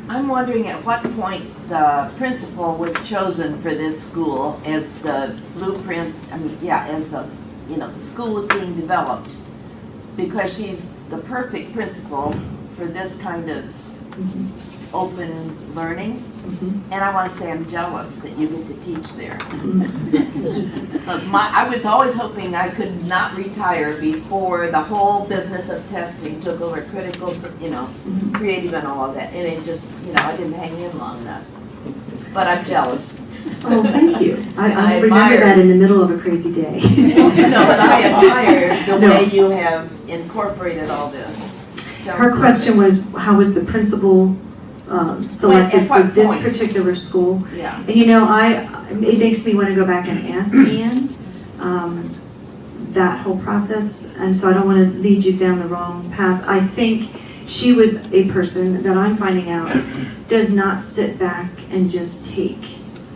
I'm wondering at what point the principal was chosen for this school as the blueprint, as the school was being developed, because she's the perfect principal for this kind of open learning. And I want to say I'm jealous that you get to teach there. I was always hoping I could not retire before the whole business of testing took over critical, creative and all of that. And it just, I didn't hang in long enough. But I'm jealous. Oh, thank you. I I remember admire- that in the middle of a crazy day. No, but I admire the No. way you have incorporated all this. Sounds Her good. question was, how was the principal selected At for what this point? particular school? Yeah. And it makes me want to go back and ask Anne that whole process, and so I don't want to lead you down the wrong path. I think she was a person that I'm finding out does not sit back and just take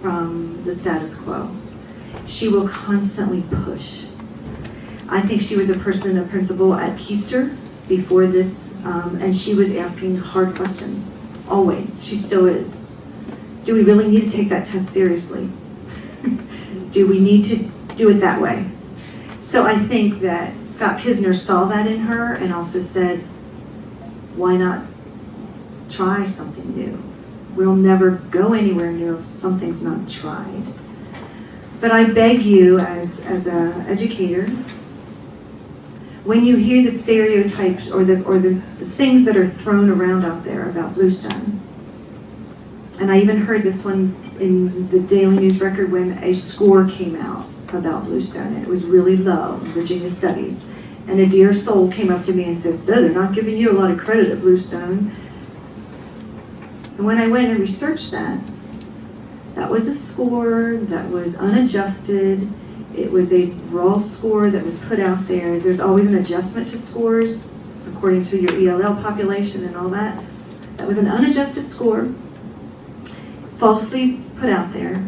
from the status quo. She will constantly push. I think she was a principal at Keister before this, and she was asking hard questions, always. She still is. Do we really need to take that test seriously? Do we need to do it that way? So I think that Scott Kisner saw that in her and also said, why not try something new? We'll never go anywhere new if something's not tried. But I beg you, as an educator, when you hear the stereotypes or the things that are thrown around out there about Bluestone, and I even heard this one in the Daily News Record when a score came out about Bluestone, and it was really low in Virginia Studies. And a dear soul came up to me and said, so they're not giving you a lot of credit at Bluestone. And when I went and researched that was a score that was unadjusted. It was a raw score that was put out there. There's always an adjustment to scores according to your ELL population and all that. That was an unadjusted score, falsely put out there.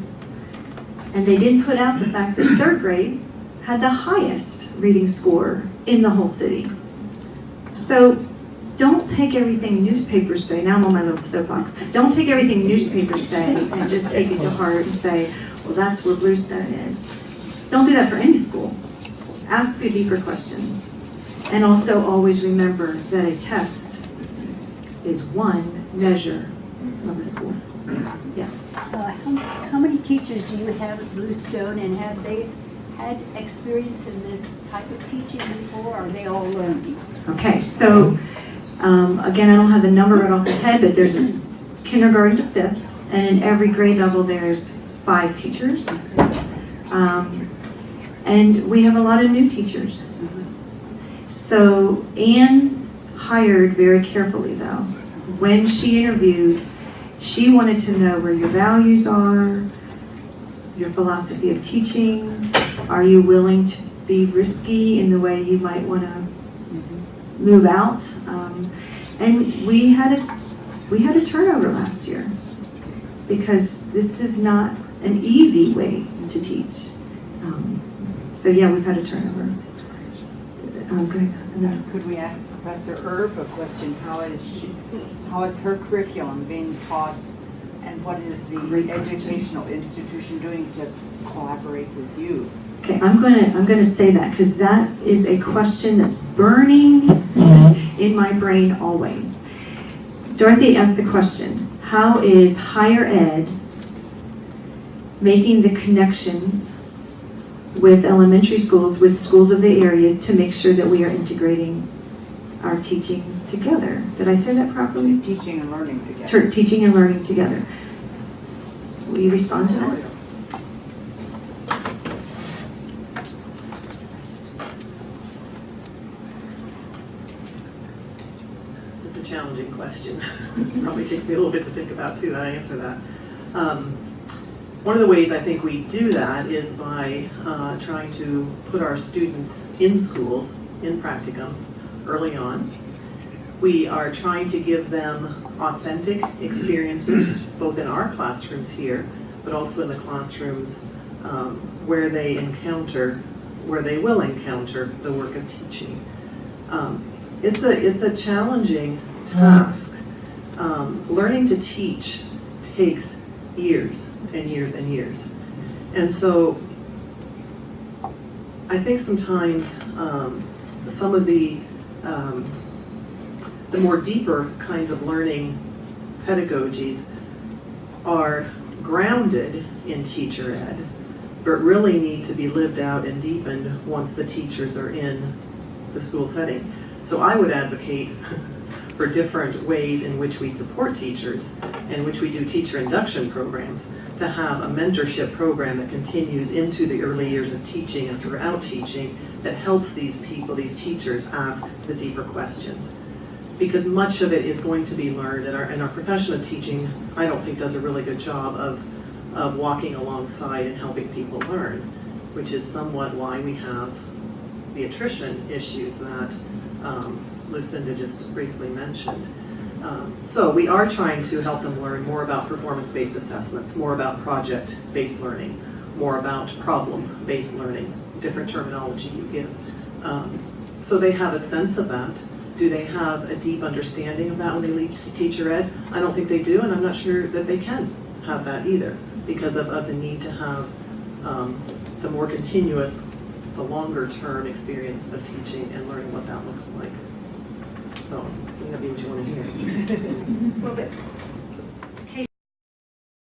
And they didn't put out the fact that third grade had the highest reading score in the whole city. So don't take everything newspapers say. Now I'm on my little soapbox. Don't take everything newspapers say and just take it to heart and say, well, that's where Bluestone is. Don't do that for any school. Ask the deeper questions. And also always remember that a test is one measure of a school. Yeah. How many teachers do you have at Bluestone, and have they had experience in this type of teaching before, or are they all learning? Okay, so again, I don't have the number right off the head, but there's a kindergarten to fifth, and in every grade level there's 5 teachers. And we have a lot of new teachers. So Anne hired very carefully though. When she interviewed, she wanted to know where your values are, your philosophy of teaching. Are you willing to be risky in the way you might want to move out? And we had a turnover last year because this is not an easy way to teach. So yeah, we've had a turnover. Go ahead. Could we ask Professor Erb a question? How is her curriculum being taught, and what is the Great question. educational institution doing to collaborate with you? Okay, I'm gonna say that because that is a question that's burning in my brain always. Dorothy asked the question, how is higher ed making the connections with elementary schools, with schools of the area, to make sure that we are integrating our teaching together? Did I say that properly? Teaching and learning together. Teaching and learning together. Will you respond to that? It's a challenging question. Probably takes me a little bit to think about too, how to answer that. One of the ways I think we do that is by trying to put our students in schools, in practicums, early on. We are trying to give them authentic experiences, both in our classrooms here, but also in the classrooms where they will encounter the work of teaching. It's a challenging task. Learning to teach takes years and years and years. And so I think sometimes some of the more deeper kinds of learning pedagogies are grounded in teacher ed, but really need to be lived out and deepened once the teachers are in the school setting. So I would advocate for different ways in which we support teachers, in which we do teacher induction programs, to have a mentorship program that continues into the early years of teaching and throughout teaching that helps these people, these teachers, ask the deeper questions. Because much of it is going to be learned, and our profession of teaching, I don't think, does a really good job of walking alongside and helping people learn, which is somewhat why we have the attrition issues that Lucinda just briefly mentioned. So we are trying to help them learn more about performance-based assessments, more about project-based learning, more about problem-based learning, different terminology you give. So they have a sense of that. Do they have a deep understanding of that when they leave teacher ed? I don't think they do, and I'm not sure that they can have that either because of the need to have the more continuous, the longer term experience of teaching and learning what that looks like. So, that'd be what you want to hear. Well, but